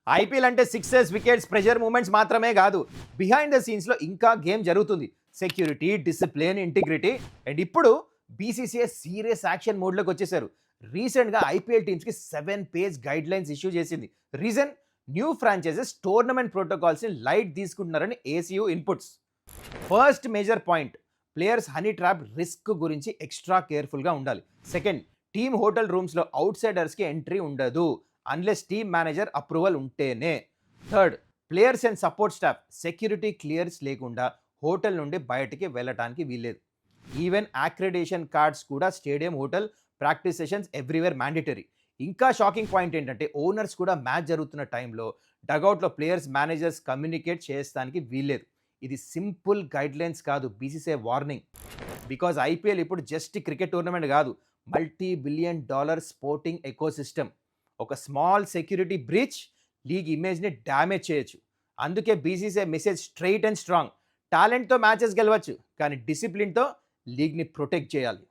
IPL అంటే sixes, wickets, pressure moments మాత్రమే కాదు. బిహైండ్ ద సీన్స్లో ఇంకా గేమ్ జరుగుతుంది. Security, discipline, integrity. అండ్ ఇప్పుడు బీసీసీఐ సీరియస్ యాక్షన్ మోడ్లోకి వచ్చేసారు. రీసెంట్గా ఐపీఎల్ టీమ్స్కి 7 పేజ్ గైడ్ లైన్స్ ఇష్యూ చేసింది. రీజన్, న్యూ ఫ్రాంచైజెస్ టోర్నమెంట్ ప్రోటోకాల్స్ని లైట్ తీసుకుంటున్నారని ACU inputs. First major point, players honey trap risk గురించి ఎక్స్ట్రా కేర్ఫుల్గా ఉండాలి. సెకండ్, టీమ్ హోటల్ రూమ్స్లో అవుట్ సైడర్స్కి ఎంట్రీ ఉండదు అన్లెస్ టీమ్ మేనేజర్ అప్రూవల్ ఉంటేనే. Third, players and support staff security clears లేకుండా హోటల్ నుండి బయటికి వెళ్ళటానికి వీల్లేదు. ఈవెన్ అక్రెడిటేషన్ కార్డ్స్ కూడా stadium, hotel, practice sessions everywhere mandatory. ఇంకా షాకింగ్ పాయింట్ ఏంటంటే ఓనర్స్ కూడా మ్యాచ్ జరుగుతున్న టైంలో డగౌట్లో ప్లేయర్స్, మేనేజర్స్ కమ్యూనికేట్ చేయడానికి వీల్లేదు. ఇది సింపుల్ గైడ్లైన్స్ కాదు, బీసీసీఐ వార్నింగ్. బికాజ్ ఐపీఎల్ ఇప్పుడు జస్ట్ క్రికెట్ టోర్నమెంట్ కాదు, $multi-billion స్పోర్టింగ్ ఎకోసిస్టమ్. ఒక స్మాల్ సెక్యూరిటీ బ్రీచ్ లీగ్ ఇమేజ్ని డ్యామేజ్ చేయొచ్చు. అందుకే బీసీసీఐ మెసేజ్ స్ట్రైట్ అండ్ స్ట్రాంగ్. టాలెంట్తో మ్యాచెస్ గెలవచ్చు, కానీ డిసిప్లిన్తో లీగ్ని ప్రొటెక్ట్ చేయాలి.